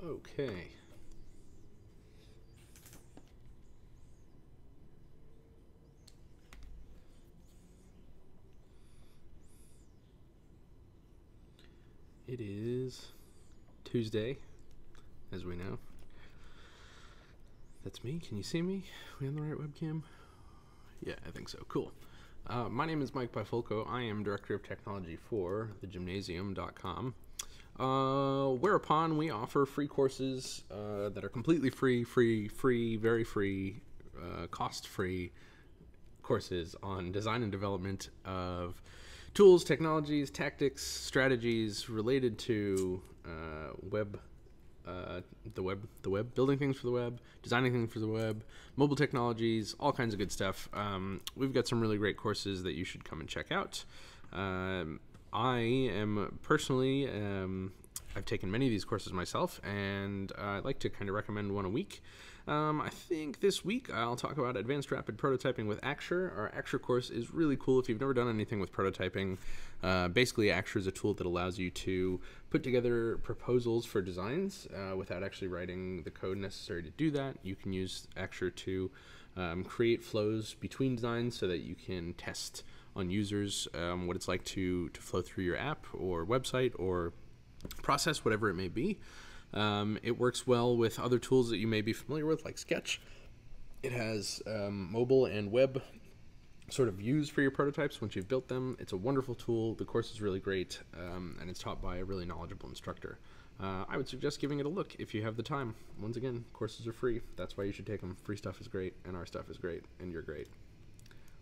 Okay. It is Tuesday, as we know. That's me. Can you see me? Are we on the right webcam? Yeah, I think so. Cool. My name is Mike Bifulco. I am Director of Technology for thegymnasium.com. Whereupon we offer free courses that are completely very free, cost-free courses on design and development of tools, technologies, tactics, strategies related to the web, building things for the web, designing things for the web, mobile technologies, all kinds of good stuff. We've got some really great courses that you should come and check out. I am personally, I've taken many of these courses myself, and I'd like to kind of recommend one a week. I think this week I'll talk about Advanced Rapid Prototyping with Axure. Our Axure course is really cool if you've never done anything with prototyping. Basically, Axure is a tool that allows you to put together proposals for designs without actually writing the code necessary to do that. You can use Axure to create flows between designs so that you can test on users what it's like to flow through your app or website or process, whatever it may be. It works well with other tools that you may be familiar with, like Sketch. It has mobile and web sort of views for your prototypes once you've built them. It's a wonderful tool. The course is really great, and it's taught by a really knowledgeable instructor. I would suggest giving it a look if you have the time. Once again, courses are free. That's why you should take them. Free stuff is great, and our stuff is great, and you're great.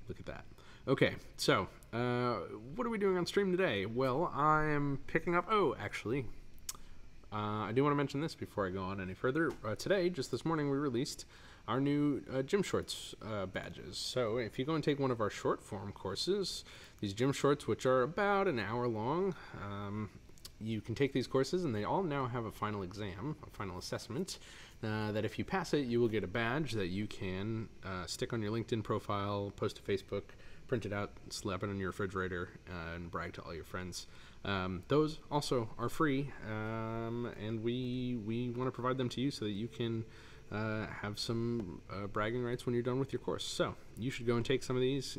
Look at that. Okay, so what are we doing on stream today? Well, I'm picking up... Oh, actually... I do want to mention this before I go on any further. Today, just this morning, we released our new Gym Shorts badges. So if you go and take one of our short form courses, these Gym Shorts, which are about an hour long, you can take these courses, and they all now have a final exam, a final assessment, that if you pass it, you will get a badge that you can stick on your LinkedIn profile, post to Facebook, print it out, slap it on your refrigerator, and brag to all your friends. Those also are free, and we want to provide them to you so that you can have some bragging rights when you're done with your course. So you should go and take some of these,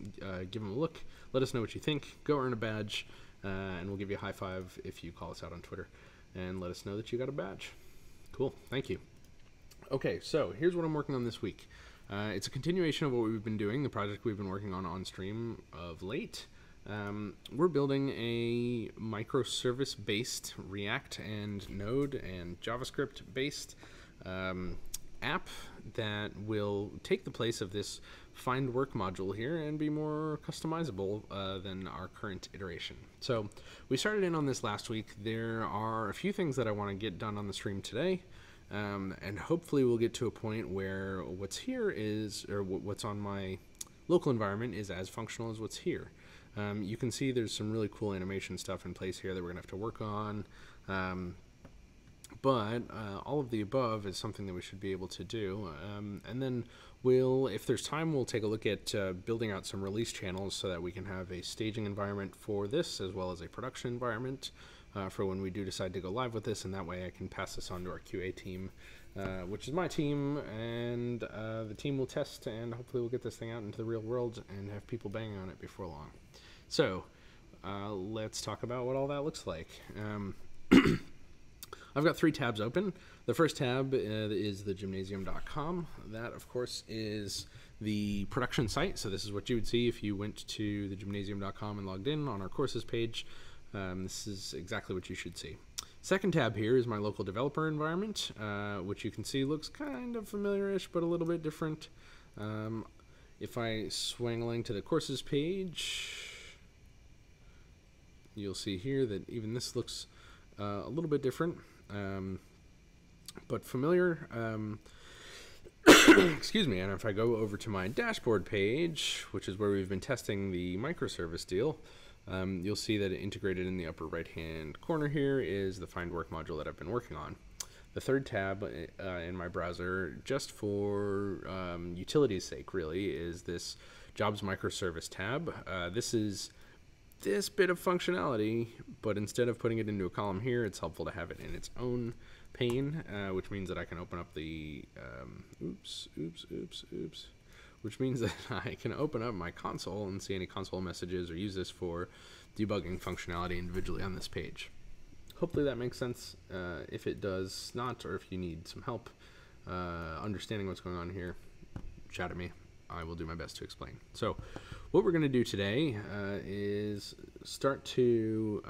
give them a look, let us know what you think, go earn a badge, and we'll give you a high five if you call us out on Twitter and let us know that you got a badge. Cool, thank you. Okay, so here's what I'm working on this week. It's a continuation of what we've been doing, the project we've been working on stream of late. We're building a microservice-based React and Node and JavaScript-based app that will take the place of this find work module here and be more customizable than our current iteration. So we started in on this last week. There are a few things that I want to get done on the stream today. And hopefully we'll get to a point where what's here is, or what's on my local environment is as functional as what's here. You can see there's some really cool animation stuff in place here that we're gonna have to work on. But all of the above is something that we should be able to do. And then if there's time, we'll take a look at building out some release channels so that we can have a staging environment for this as well as a production environment for when we do decide to go live with this, and that way I can pass this on to our QA team, which is my team, and the team will test, and hopefully we'll get this thing out into the real world and have people banging on it before long. So let's talk about what all that looks like. I've got 3 tabs open. The first tab is thegymnasium.com. That, of course, is the production site. So this is what you would see if you went to thegymnasium.com and logged in on our courses page. This is exactly what you should see. Second tab here is my local developer environment, which you can see looks kind of familiar-ish, but a little bit different. If I swing a link to the courses page, you'll see here that even this looks a little bit different, but familiar. Excuse me, and if I go over to my dashboard page, which is where we've been testing the microservice deal, you'll see that integrated in the upper right-hand corner here is the Find Work module that I've been working on. The third tab in my browser, just for utility's sake, really, is this Jobs Microservice tab. This is this bit of functionality, but instead of putting it into a column here, it's helpful to have it in its own pane, which means that I can open up the, which means that I can open up my console and see any console messages or use this for debugging functionality individually on this page. Hopefully that makes sense. If it does not, or if you need some help understanding what's going on here, shout at me. I will do my best to explain. So what we're going to do today is start to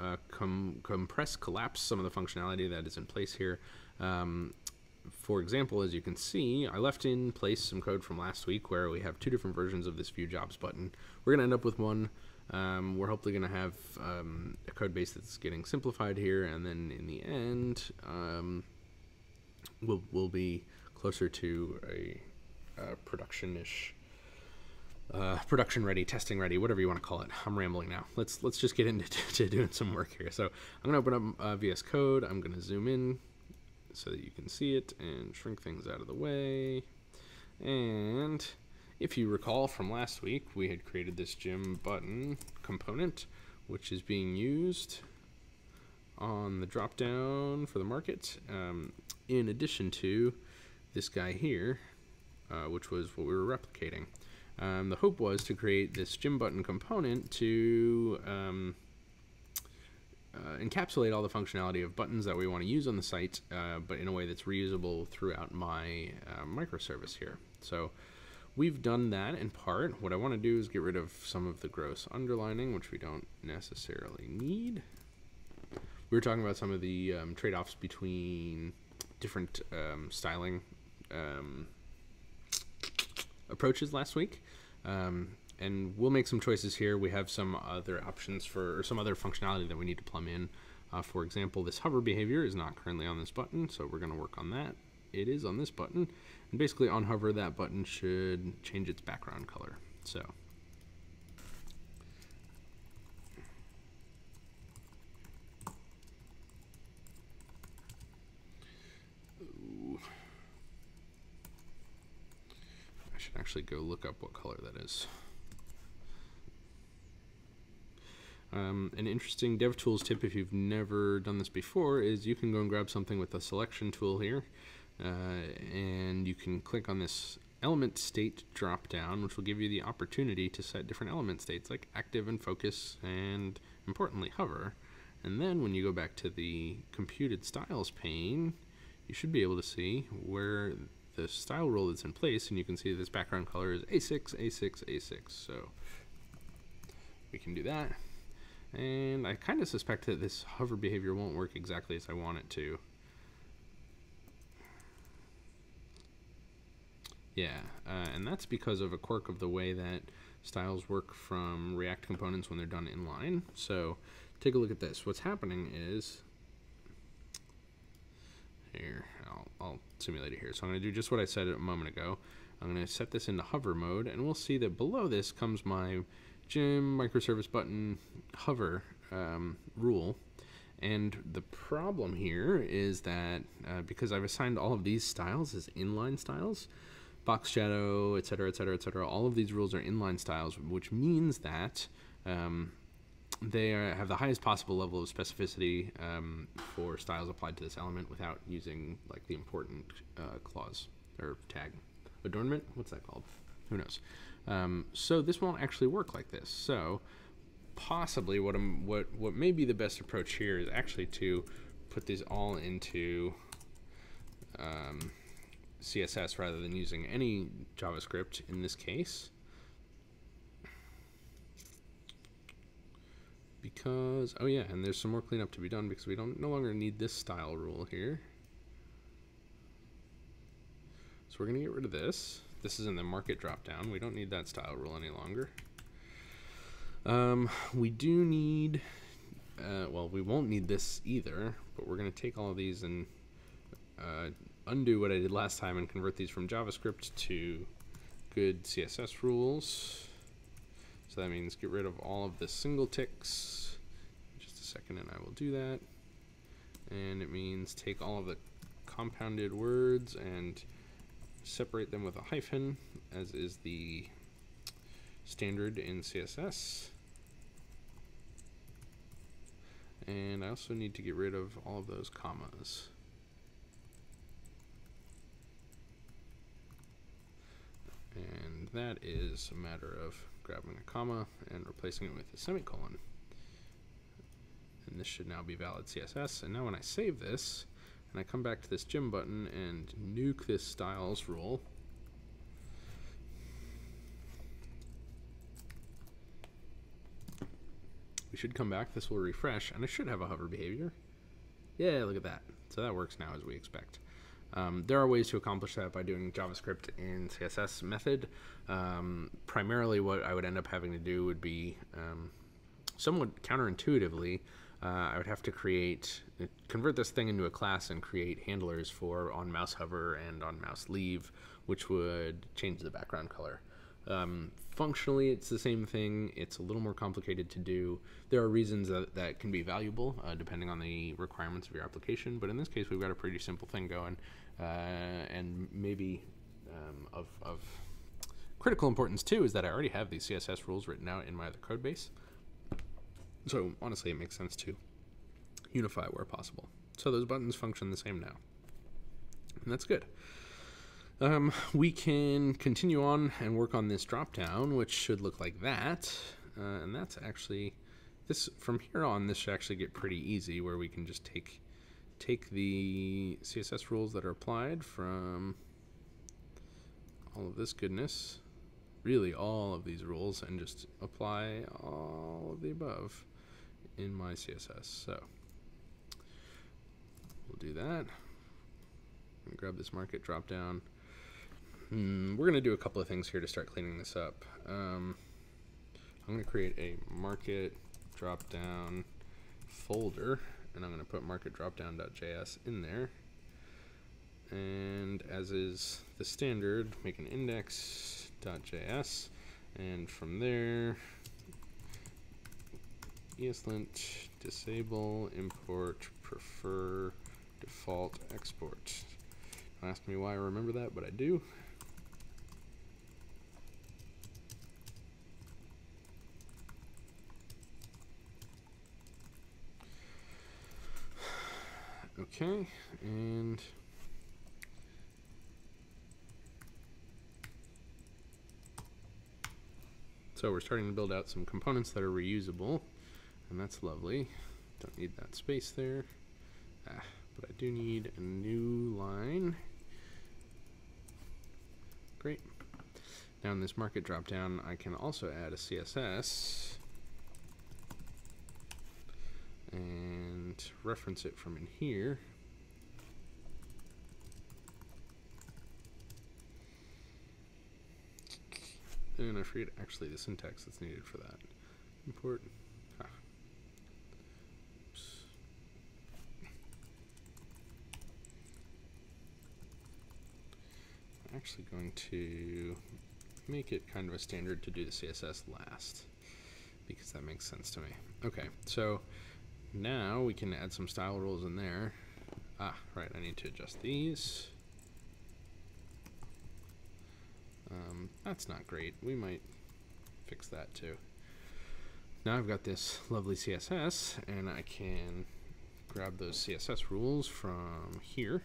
collapse some of the functionality that is in place here. For example, as you can see, I left in place some code from last week where we have two different versions of this View Jobs button. We're going to end up with one. We're hopefully going to have a code base that's getting simplified here, and then in the end, we'll be closer to a production-ish, production ready, testing ready, whatever you want to call it. I'm rambling now. Let's just get into doing some work here. So I'm going to open up VS Code. I'm going to zoom in so that you can see it and shrink things out of the way. And if you recall from last week, we had created this gym button component, which is being used on the drop down for the market, in addition to this guy here, which was what we were replicating. The hope was to create this gym button component to encapsulate all the functionality of buttons that we want to use on the site, but in a way that's reusable throughout my microservice here. So we've done that in part. What I want to do is get rid of some of the gross underlining, which we don't necessarily need. We were talking about some of the trade-offs between different styling approaches last week, and we'll make some choices here. We have some other options for, or some other functionality that we need to plumb in. For example, this hover behavior is not currently on this button, so we're going to work on that. It is on this button, and basically on hover, that button should change its background color. So I should actually go look up what color that is. An interesting DevTools tip, if you've never done this before, is you can go and grab something with the selection tool here, and you can click on this element state drop down, which will give you the opportunity to set different element states like active and focus, and importantly hover. And then when you go back to the computed styles pane, you should be able to see where the style rule is in place, and you can see this background color is A6, A6, A6. So we can do that. And I kind of suspect that this hover behavior won't work exactly as I want it to. Yeah, and that's because of a quirk of the way that styles work from React components when they're done inline. So take a look at this. What's happening is, here, I'll simulate it here. So I'm going to do just what I said a moment ago. I'm going to set this into hover mode, and we'll see that below this comes my gym microservice button hover rule. And the problem here is that because I've assigned all of these styles as inline styles, box shadow, etc., etc., etc., all of these rules are inline styles, which means that they have the highest possible level of specificity for styles applied to this element without using like the important clause or tag. Adornment? What's that called? Who knows? So this won't actually work like this. So possibly what may be the best approach here is actually to put these all into CSS rather than using any JavaScript in this case, because oh yeah, and there's some more cleanup to be done because we no longer need this style rule here. So we're going to get rid of this. This is in the market dropdown. We don't need that style rule any longer. We do need, well, we won't need this either, but we're going to take all of these and undo what I did last time and convert these from JavaScript to good CSS rules. So that means get rid of all of the single ticks. Just a second and I will do that. And it means take all of the compounded words and separate them with a hyphen, as is the standard in CSS. And I also need to get rid of all of those commas. And that is a matter of grabbing a comma and replacing it with a semicolon. And this should now be valid CSS. And now when I save this, and I come back to this gym button and nuke this styles rule, we should come back, this will refresh, and I should have a hover behavior. Yeah, look at that. So that works now as we expect. There are ways to accomplish that by doing JavaScript in CSS method. Primarily what I would end up having to do would be, somewhat counterintuitively, I would have to convert this thing into a class and create handlers for on mouse hover and on mouse leave, which would change the background color. Functionally, it's the same thing. It's a little more complicated to do. There are reasons that can be valuable depending on the requirements of your application, but in this case, we've got a pretty simple thing going, and maybe of critical importance too is that I already have these CSS rules written out in my other code base. So honestly, it makes sense to unify where possible. So those buttons function the same now, and that's good. We can continue on and work on this drop-down, which should look like that. And that's actually, from here on, this should actually get pretty easy, where we can just take the CSS rules that are applied from all of this goodness, really all of these rules, and just apply all of the above in my CSS. So we'll do that. I'm gonna grab this market drop-down. We're going to do a couple of things here to start cleaning this up. I'm going to create a market dropdown folder, and I'm going to put market dropdown.js in there. And as is the standard, make an index.js, and from there, ESLint disable import prefer default export. Don't ask me why I remember that, but I do. Okay, and so we're starting to build out some components that are reusable, and that's lovely. Don't need that space there, but I do need a new line. Great. Now in this market dropdown, I can also add a CSS and reference it from in here. And I forget actually the syntax that's needed for that. Import. Oops. I'm actually going to make it kind of a standard to do the CSS last, because that makes sense to me. Okay, so now we can add some style rules in there. Right, I need to adjust these. That's not great. We might fix that too. Now I've got this lovely CSS, and I can grab those CSS rules from here,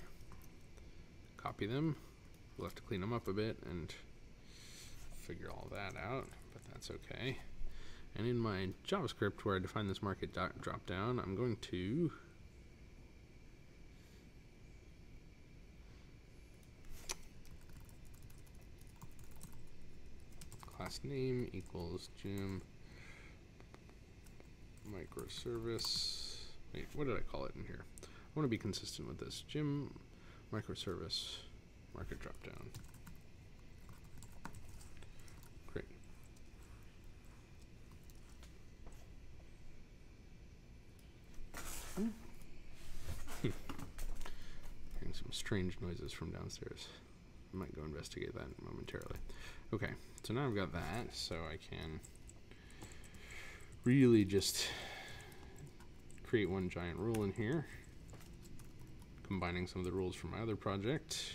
copy them. We'll have to clean them up a bit and figure all that out, but that's okay. And in my JavaScript, where I define this market dropdown, I'm going to class name equals gym microservice. Wait, what did I call it in here? I want to be consistent with this. Gym microservice market dropdown. Great. Hearing some strange noises from downstairs. I might go investigate that momentarily. Okay, so now I've got that, so I can really just create one giant rule in here, combining some of the rules from my other project.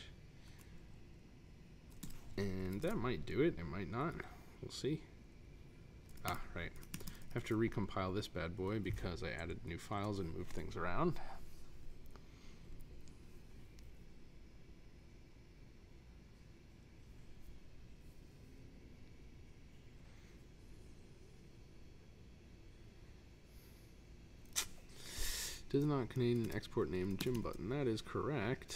And that might do it, it might not. We'll see. Right. have to recompile this bad boy because I added new files and moved things around. Does not contain an export name Jim button. That is correct.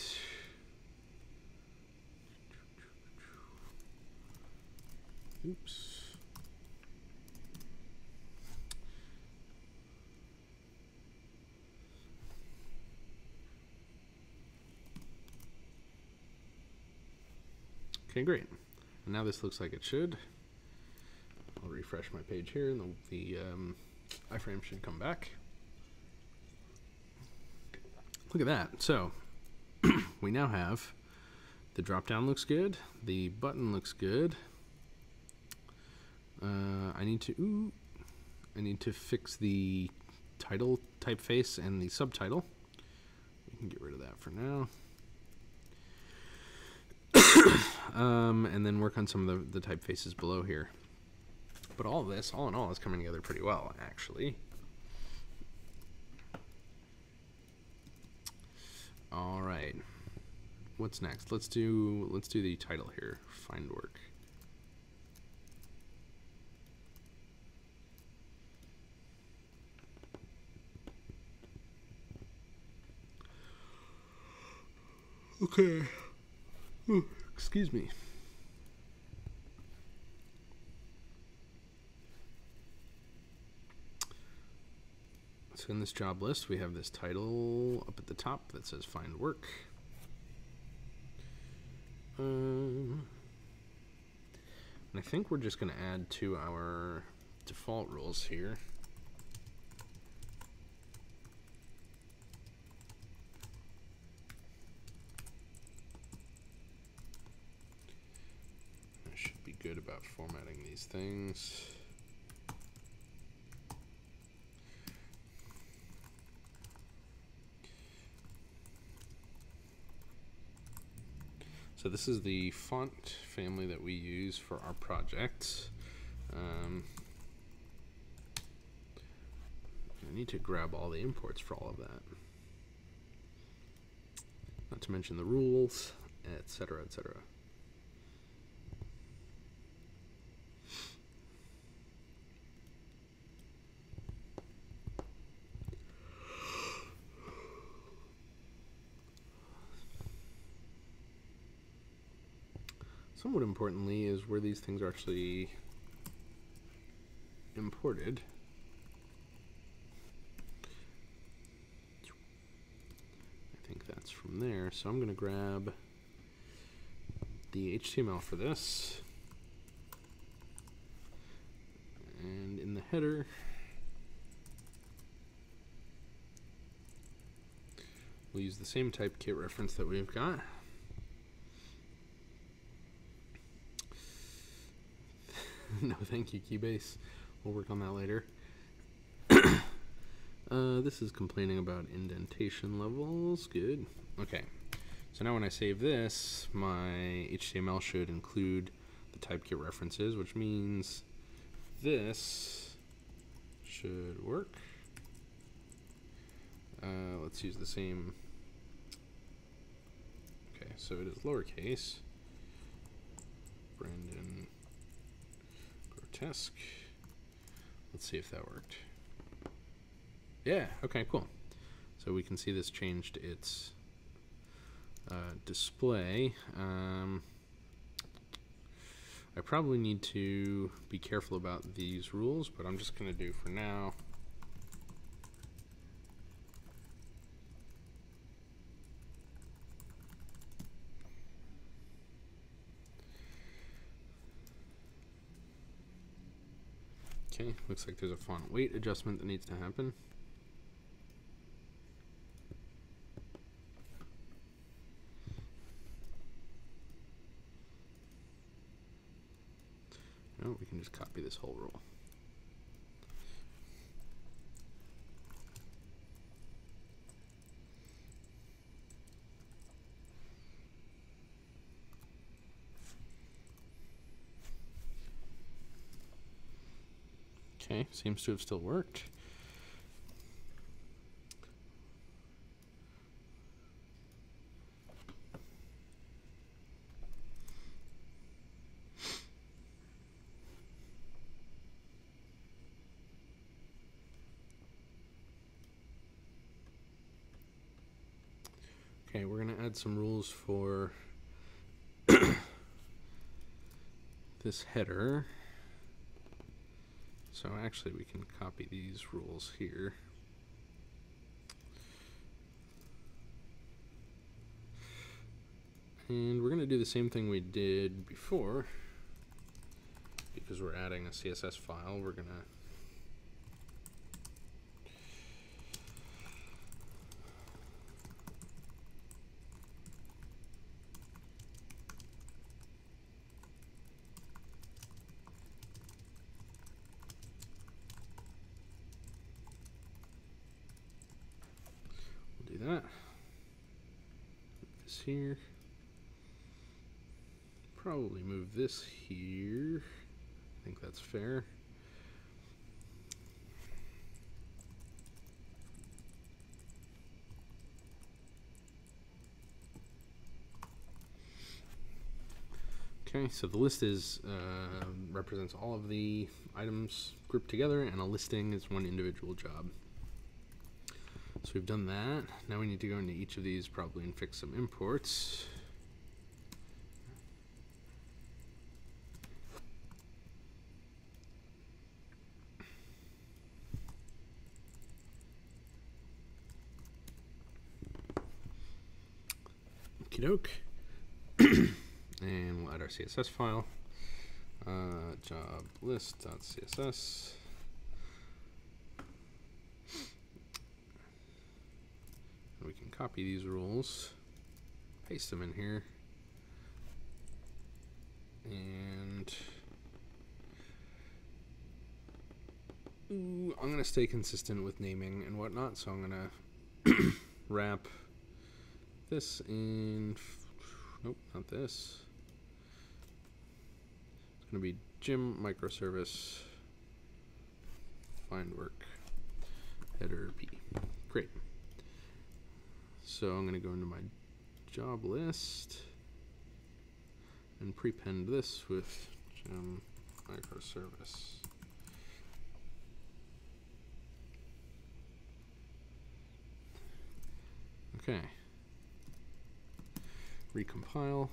Oops. Okay, great. And now this looks like it should. I'll refresh my page here, and the iframe should come back. Look at that. So we now have the drop down looks good, the button looks good. I need to fix the title typeface and the subtitle. We can get rid of that for now. And then work on some of the typefaces below here. But all of this, all in all, is coming together pretty well, actually. All right. What's next? Let's do the title here. Find work. Okay. Ooh, excuse me. So in this job list, we have this title up at the top that says find work. And I think we're just going to add to our default rules here. I should be good about formatting these things. So this is the font family that we use for our project. I need to grab all the imports for all of that. Not to mention the rules, etc., etc. Somewhat importantly is where these things are actually imported. I think that's from there. So I'm going to grab the HTML for this. And in the header, we'll use the same typekit reference that we've got. No, thank you, Keybase. We'll work on that later. This is complaining about indentation levels. Good. Okay. So now when I save this, my HTML should include the typekit references, which means this should work. Let's use the same. Okay, so it is lowercase. Brandon Grotesque. Let's see if that worked. Yeah, okay, cool. So we can see this changed its display. I probably need to be careful about these rules, but I'm just going to do for now. Okay, looks like there's a font weight adjustment that needs to happen. No, we can just copy this whole rule. Okay, seems to have still worked. Okay, we're going to add some rules for this header. So actually we can copy these rules here. And we're going to do the same thing we did before. Because we're adding a CSS file, we're going to do that. Move this here. Probably move this here. I think that's fair. Okay, so the list is represents all of the items grouped together, and a listing is one individual job. So we've done that. Now we need to go into each of these probably and fix some imports. Okie doke. And we'll add our CSS file. Job list.css. We can copy these rules, paste them in here, and I'm going to stay consistent with naming and whatnot, so I'm going to wrap this in, nope, not this. It's going to be gym microservice find work header p. Great. So I'm going to go into my job list and prepend this with gym microservice. Okay. Recompile.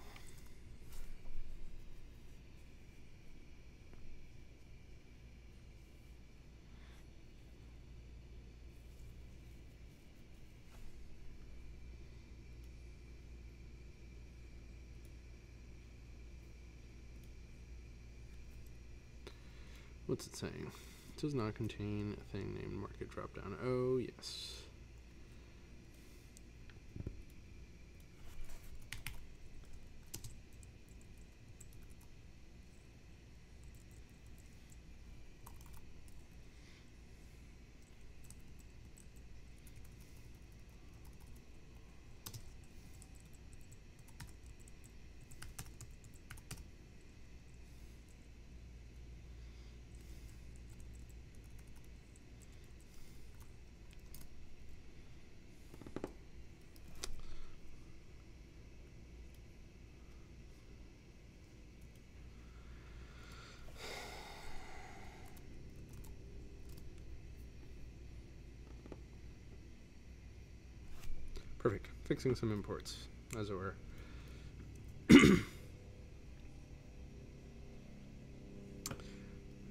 What's it saying? It does not contain a thing named market dropdown. Oh, yes. Perfect. Fixing some imports, as it were.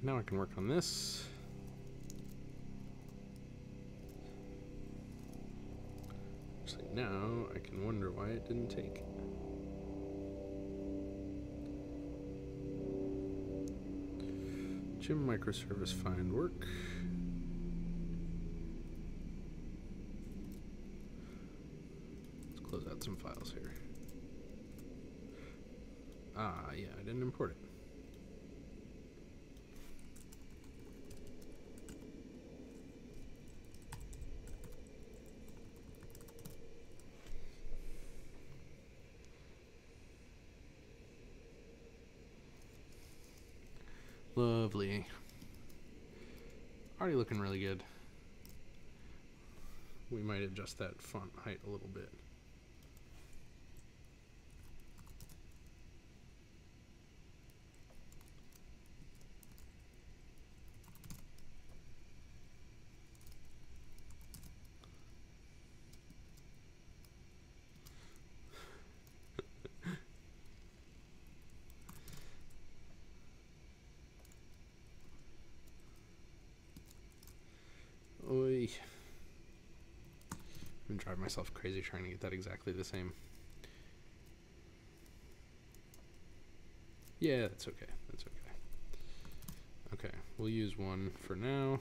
Now I can work on this. Actually, now I can wonder why it didn't take. Gym microservice find work. Let's close out some files here. Ah, yeah, I didn't import it. Lovely. already looking really good. We might adjust that font height a little bit. Oy. I'm gonna drive myself crazy trying to get that exactly the same. Yeah, that's okay. That's okay. Okay, we'll use one for now.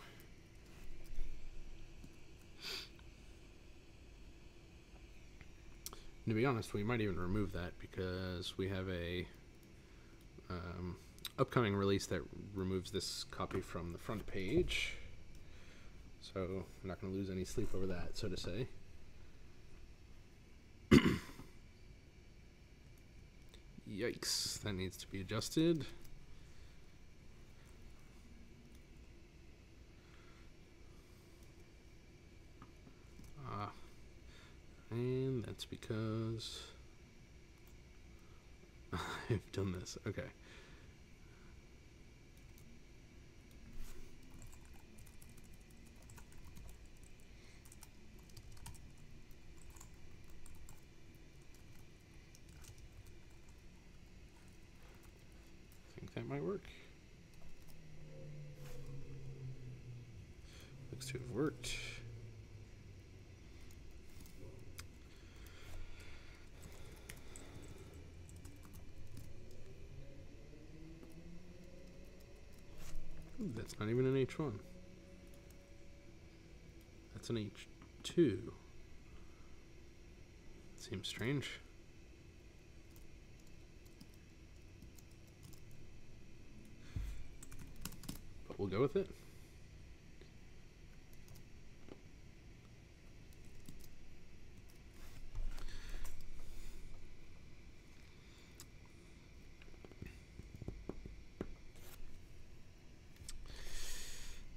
And to be honest, we might even remove that because we have a upcoming release that removes this copy from the front page. So I'm not going to lose any sleep over that, so to say. Yikes, that needs to be adjusted. And that's because I've done this. Okay. I think that might work. Looks to have worked. Ooh, that's not even an H1. That's an H2. Seems strange. But we'll go with it.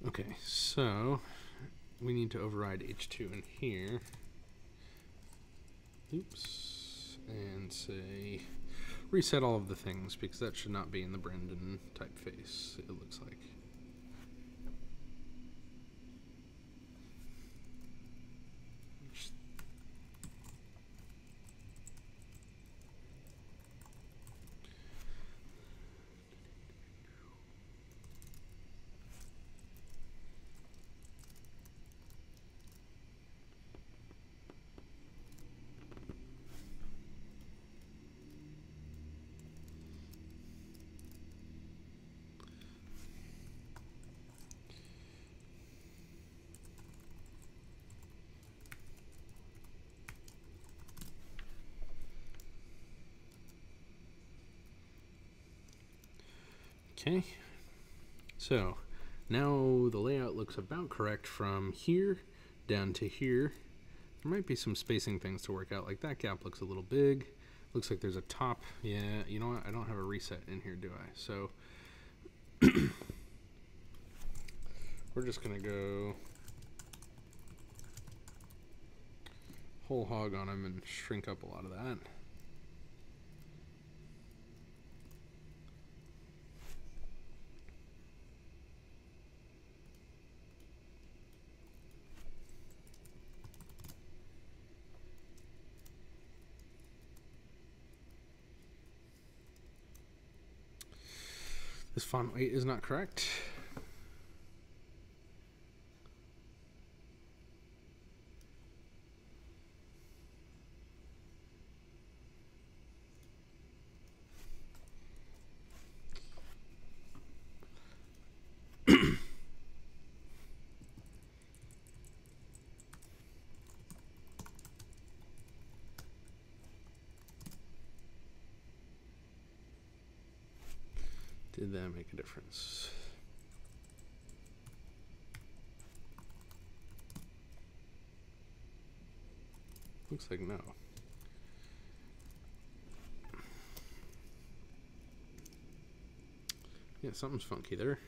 Okay, so we need to override H2 in here. Oops. And say reset all of the things because that should not be in the Brandon typeface, it looks like. Okay, so now the layout looks about correct from here down to here. There might be some spacing things to work out, like that gap looks a little big. Looks like there's a top. Yeah, you know what? I don't have a reset in here, do I? So we're just gonna go whole hog on them and shrink up a lot of that. This font weight is not correct. Did that make a difference? Looks like no. Yeah, something's funky there.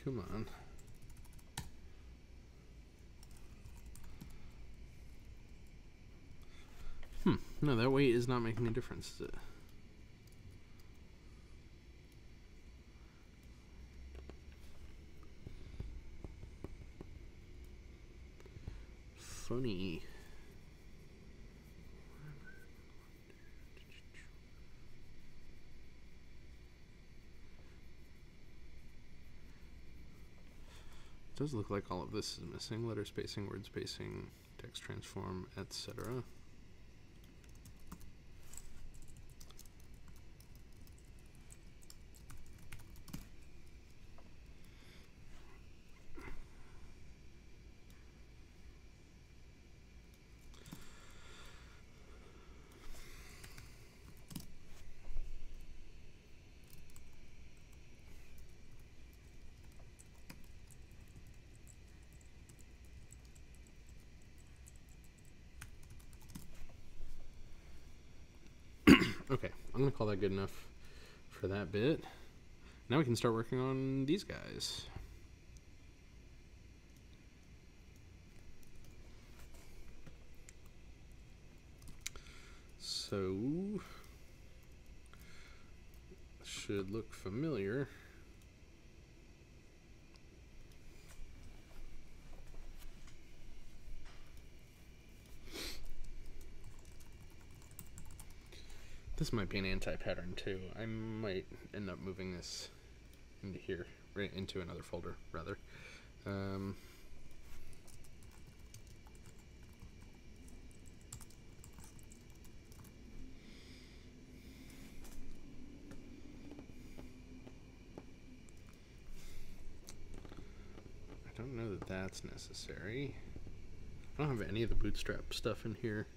Come on. No, that weight is not making a difference, is it? Funny. It does look like all of this is missing. Letter spacing, word spacing, text transform, etc. Okay, I'm going to call that good enough for that bit. Now we can start working on these guys. So, should look familiar. This might be an anti-pattern too. I might end up moving this into here, right into another folder, rather. I don't know that that's necessary. I don't have any of the Bootstrap stuff in here.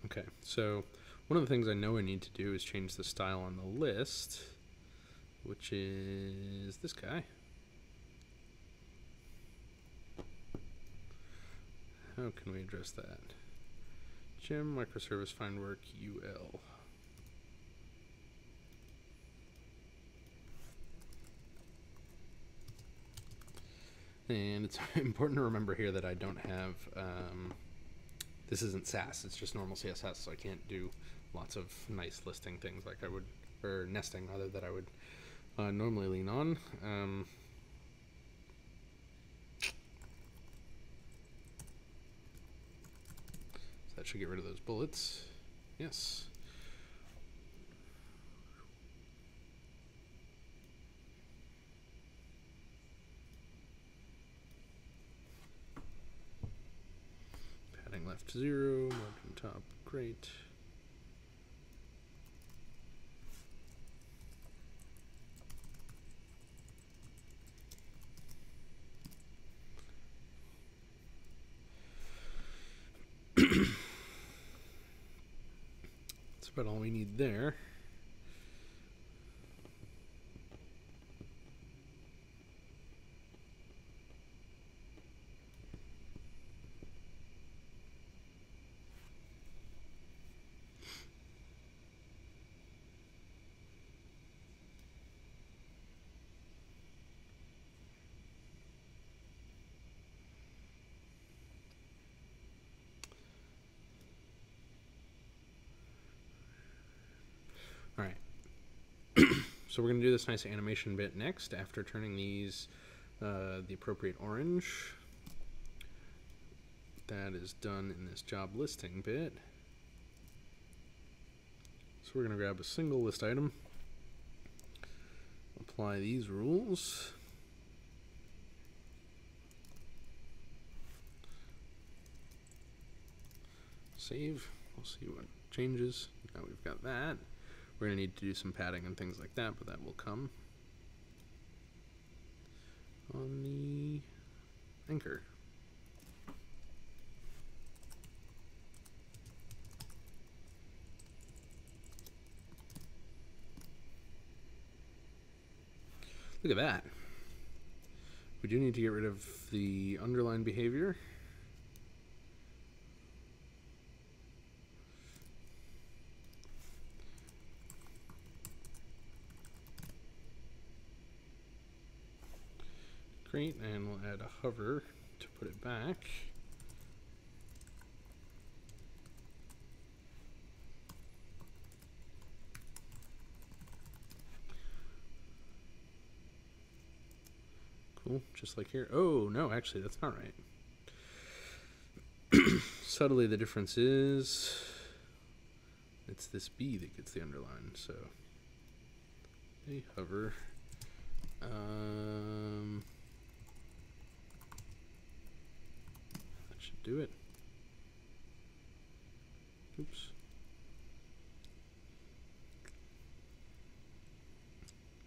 Okay, so one of the things I know I need to do is change the style on the list, which is this guy. How can we address that? Gem, microservice, find work, UL. And it's important to remember here that I don't have, this isn't Sass, it's just normal CSS, so I can't do lots of nice listing things like I would, or nesting rather, that I would normally lean on. So that should get rid of those bullets. Yes. Padding left 0, margin top, great. That's about all we need there. All right. So we're going to do this nice animation bit next after turning these the appropriate orange. That is done in this job listing bit. So we're going to grab a single list item, apply these rules. Save. We'll see what changes. Now we've got that. We're going to need to do some padding and things like that, but that will come. on the anchor. Look at that. We do need to get rid of the underlying behavior. Great, and we'll add a hover to put it back. Cool, just like here. Oh, no, actually, that's not right. Subtly, the difference is it's this B that gets the underline, so a hover. That should do it. Oops.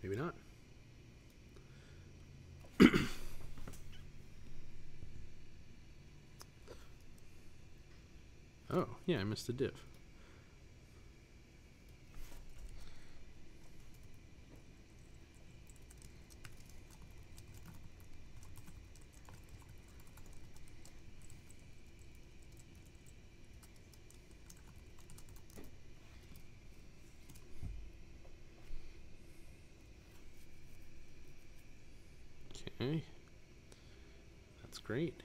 Maybe not. Oh, yeah, I missed a div. Okay, that's great.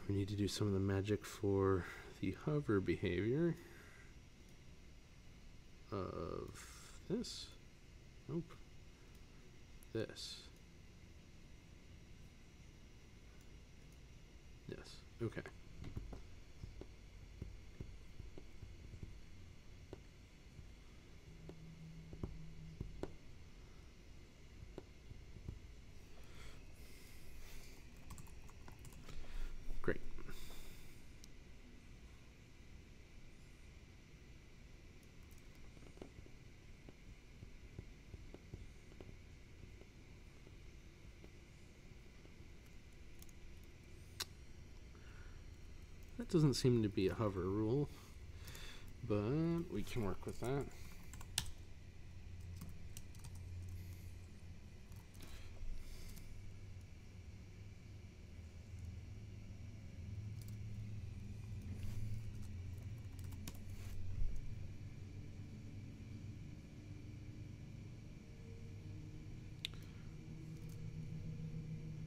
We need to do some of the magic for the hover behavior of this. Nope. This. Yes. Okay. Great. That doesn't seem to be a hover rule, but we can work with that.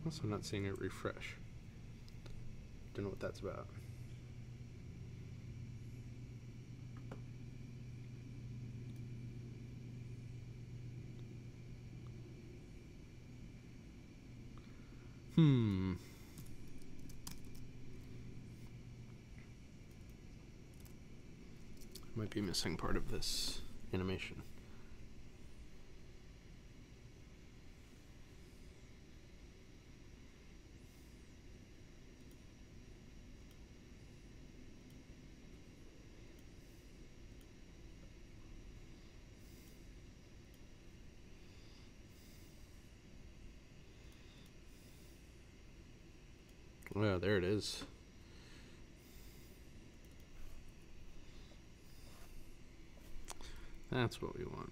Also not seeing it refresh. Don't know what that's about. Might be missing part of this animation. Well, there it is. That's what we want.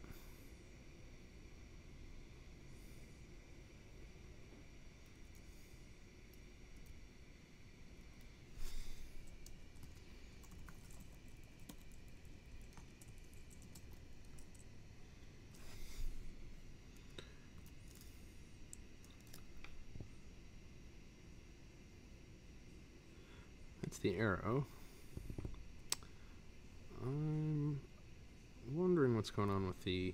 That's the arrow. I'm wondering what's going on with the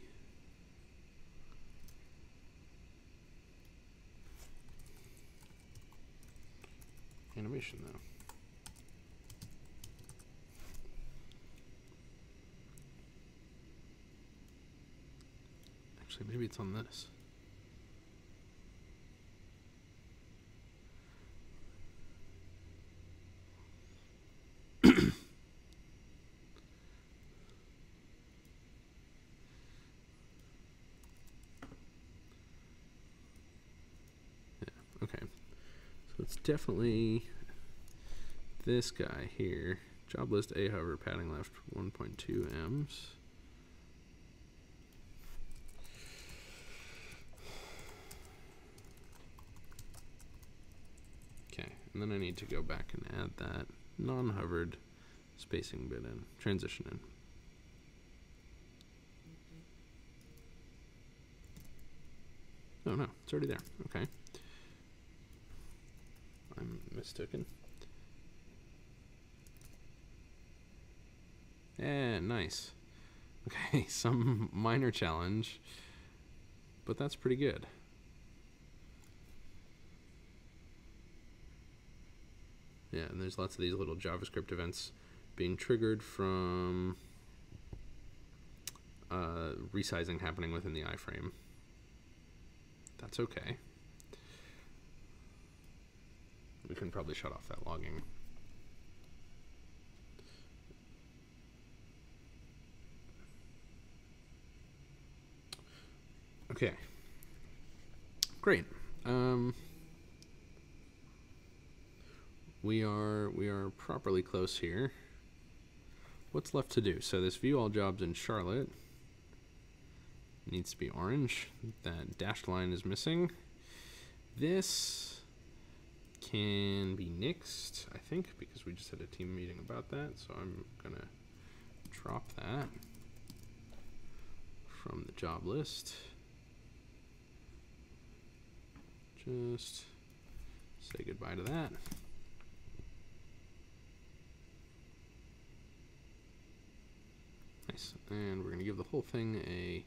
animation though. Actually, maybe it's on this. it's definitely this guy here. Job list A, hover, padding left 1.2 ems. Okay, and then I need to go back and add that non-hovered spacing bit in, transition in. Oh no, it's already there. Okay. I'm mistaken. Yeah, nice. Okay, some minor challenge, but that's pretty good. Yeah, and there's lots of these little JavaScript events being triggered from resizing happening within the iframe. That's okay. We can probably shut off that logging. Okay, great. We are properly close here. What's left to do? So this view all jobs in Charlotte needs to be orange. That dashed line is missing. This can be nixed, I think, because we just had a team meeting about that. So I'm gonna drop that from the job list. Just say goodbye to that. Nice. And we're going to give the whole thing a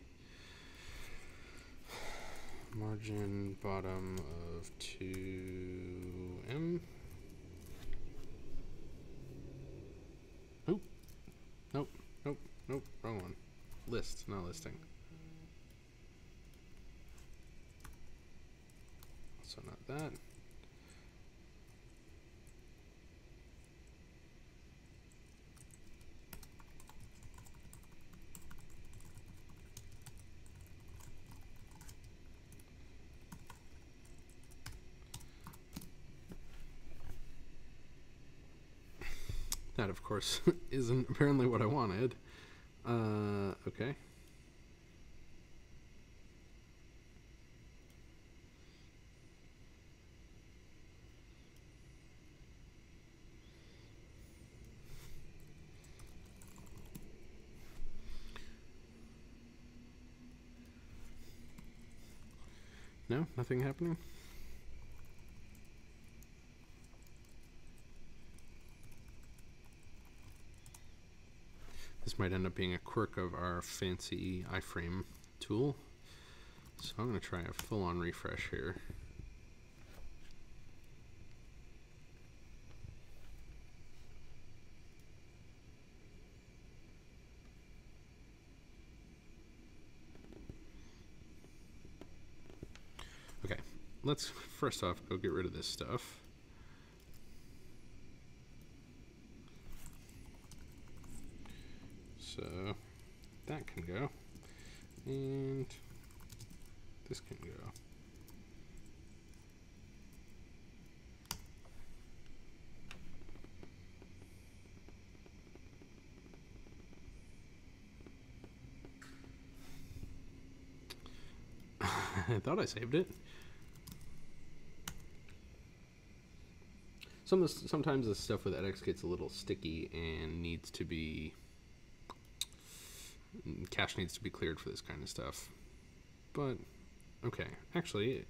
margin bottom of 2em. Oh, nope, nope, nope, wrong one. List, not listing. So not that. That, of course, isn't apparently what I wanted. Okay. No, nothing happening? This might end up being a quirk of our fancy iframe tool. So I'm going to try a full-on refresh here. Okay, let's first off go get rid of this stuff. So that can go, and this can go. I thought I saved it. Sometimes the stuff with edX gets a little sticky and needs to be cache needs to be cleared for this kind of stuff. But okay, actually,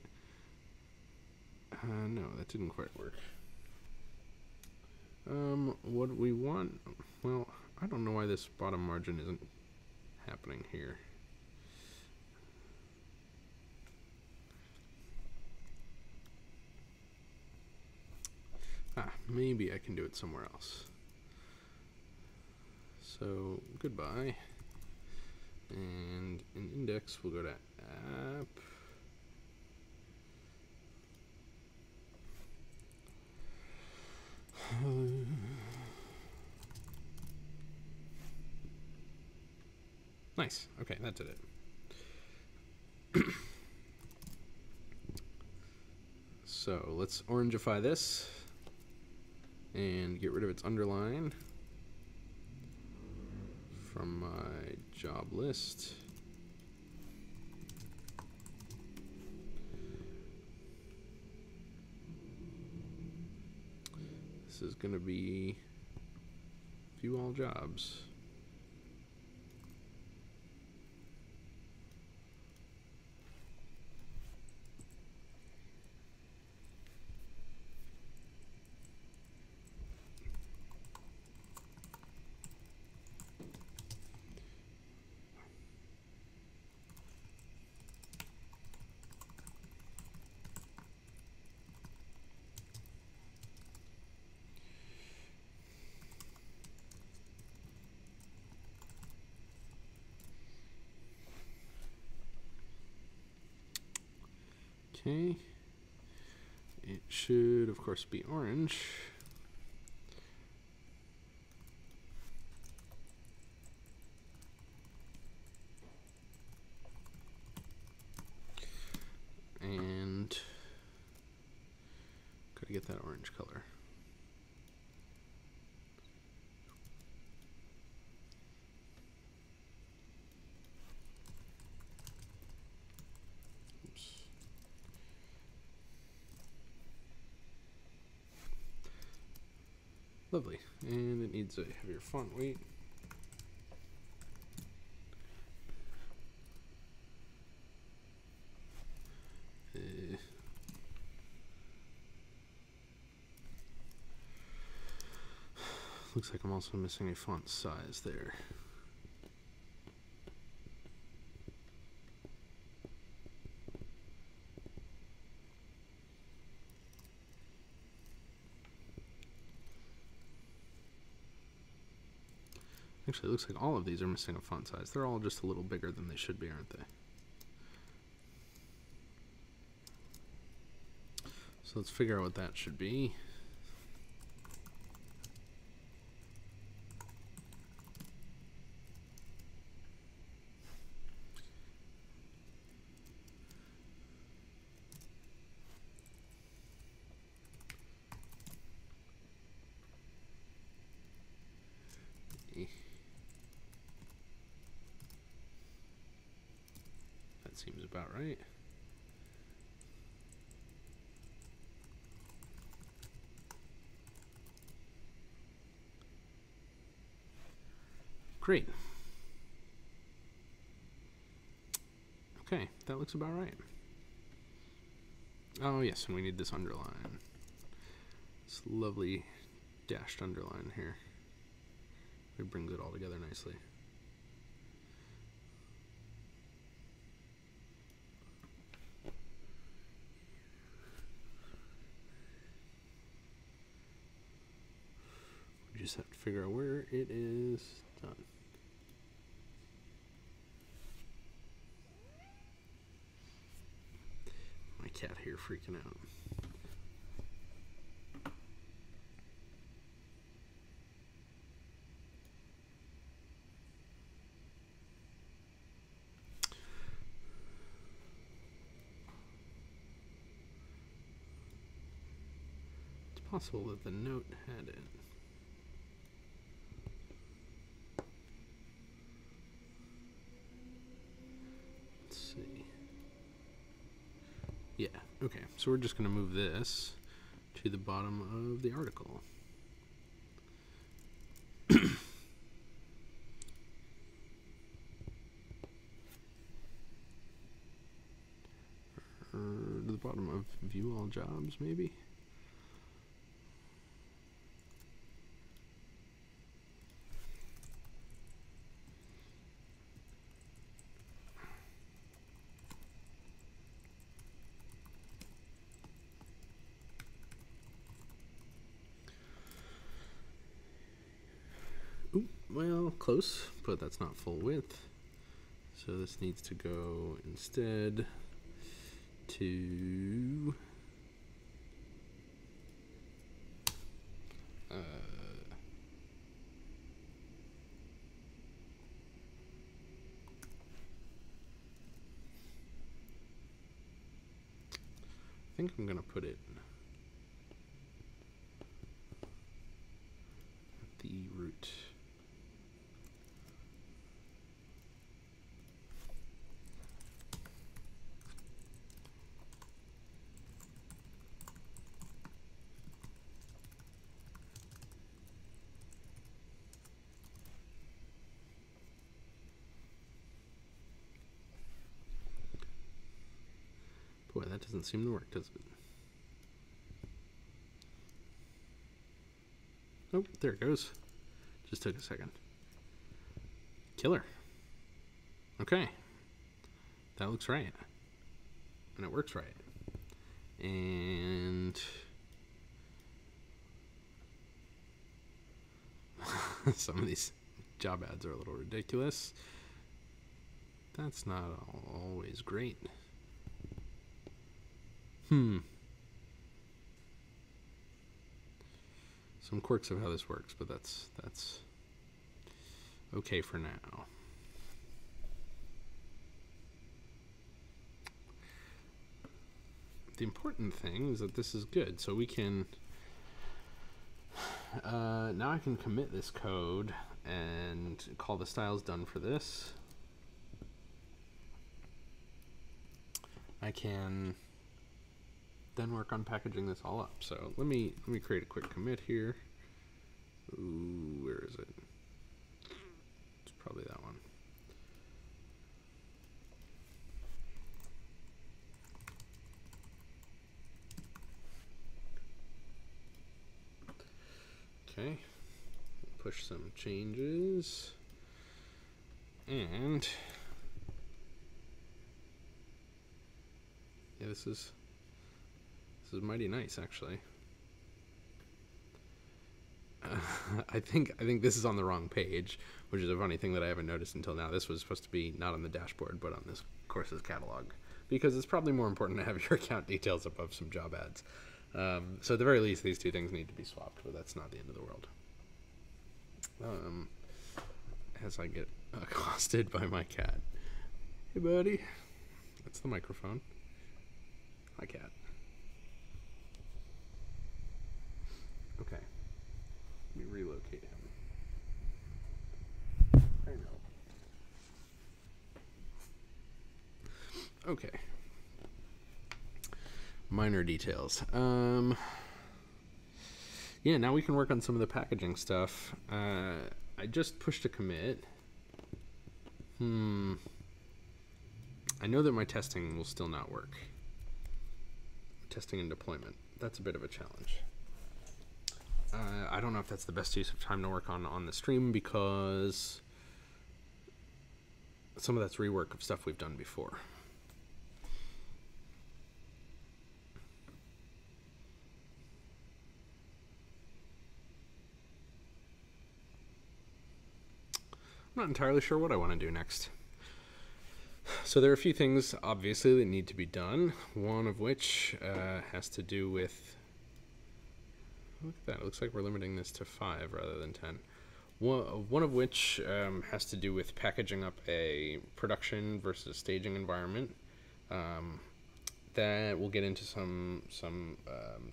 no, that didn't quite work. What we want? Well, I don't know why this bottom margin isn't happening here. Maybe I can do it somewhere else. So goodbye. And in index, we'll go to app. Nice. Okay, that did it. So let's orangify this and get rid of its underline from my job list. This is going to be view all jobs. Okay, it should of course be orange. And gotta get that orange color. Lovely, and it needs a heavier font weight. Looks like I'm also missing a font size there. Actually, it looks like all of these are missing a font size. They're all just a little bigger than they should be, aren't they? So let's figure out what that should be. That seems about right. Great. Okay, that looks about right. Oh yes, and we need this underline. This lovely dashed underline here. It brings it all together nicely. We just have to figure out where it is done. My cat here freaking out. It's possible that the note had it. Let's see. Yeah, okay, so we're just going to move this to the bottom of the article. Or to the bottom of view all jobs, maybe? Ooh, well, close, but that's not full width. So this needs to go instead to I think I'm going to put it at the root. Boy, that doesn't seem to work, does it? Oh, there it goes. Just took a second. Killer. Okay. That looks right. And it works right. And some of these job ads are a little ridiculous. That's not always great. Some quirks of how this works, but that's okay for now. The important thing is that this is good, so we can now I can commit this code and call the styles done for this. I can then work on packaging this all up. So let me create a quick commit here. Ooh, where is it? It's probably that one. Okay, push some changes, and yeah, this is mighty nice, actually. I think this is on the wrong page, which is a funny thing that I haven't noticed until now. This was supposed to be not on the dashboard, but on this course's catalog, because it's probably more important to have your account details above some job ads. So at the very least, these two things need to be swapped, but that's not the end of the world. As I get accosted by my cat. Hey, buddy. That's the microphone. Hi, cat. Okay. Let me relocate him. There you go. Okay. Minor details. Yeah, now we can work on some of the packaging stuff. I just pushed a commit. I know that my testing will still not work. Testing and deployment. That's a bit of a challenge. I don't know if that's the best use of time to work on the stream, because some of that's rework of stuff we've done before. I'm not entirely sure what I want to do next. So there are a few things, obviously, that need to be done. One of which has to do with... Look at that. It looks like we're limiting this to 5 rather than 10. One of which has to do with packaging up a production versus staging environment. That we'll get into some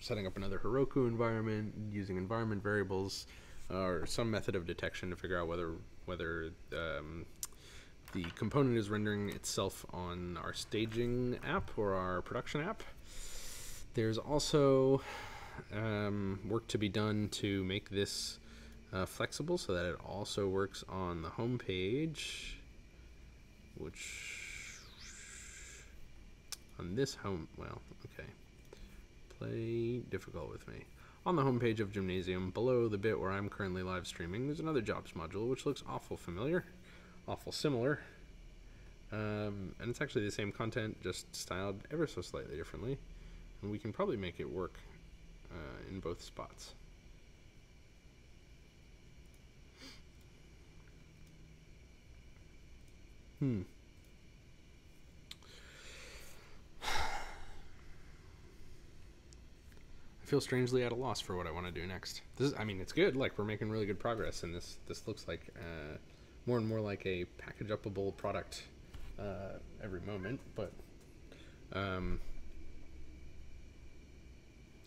setting up another Heroku environment, using environment variables, or some method of detection to figure out whether the component is rendering itself on our staging app or our production app. There's also work to be done to make this flexible so that it also works on the home page, which on this home, well, okay, play difficult with me. On the home page of Gymnasium, below the bit where I'm currently live streaming, there's another jobs module which looks awful familiar, awful similar, and it's actually the same content, just styled ever so slightly differently, and we can probably make it work in both spots. I feel strangely at a loss for what I want to do next. This is, I mean, it's good. Like, we're making really good progress, and this looks like more and more like a package-upable product every moment. But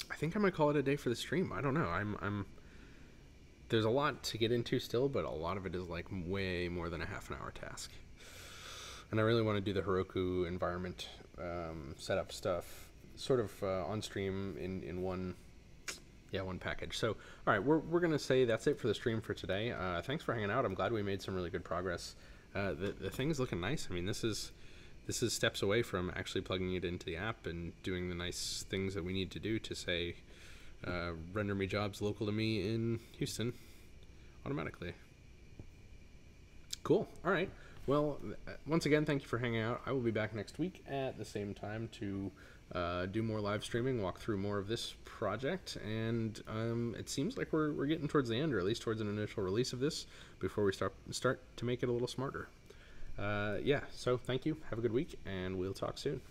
I think I might call it a day for the stream. I don't know. There's a lot to get into still, but a lot of it is like way more than a half an hour task. And I really want to do the Heroku environment setup stuff sort of on stream in one package. So, all right, we're going to say that's it for the stream for today. Thanks for hanging out. I'm glad we made some really good progress. The thing's looking nice. I mean, this is steps away from actually plugging it into the app and doing the nice things that we need to do to say, render me jobs local to me in Houston automatically. Cool. All right. Well, once again, thank you for hanging out. I will be back next week at the same time to do more live streaming, walk through more of this project, and it seems like we're getting towards the end, or at least towards an initial release of this, before we start to make it a little smarter. So thank you. Have a good week, and we'll talk soon.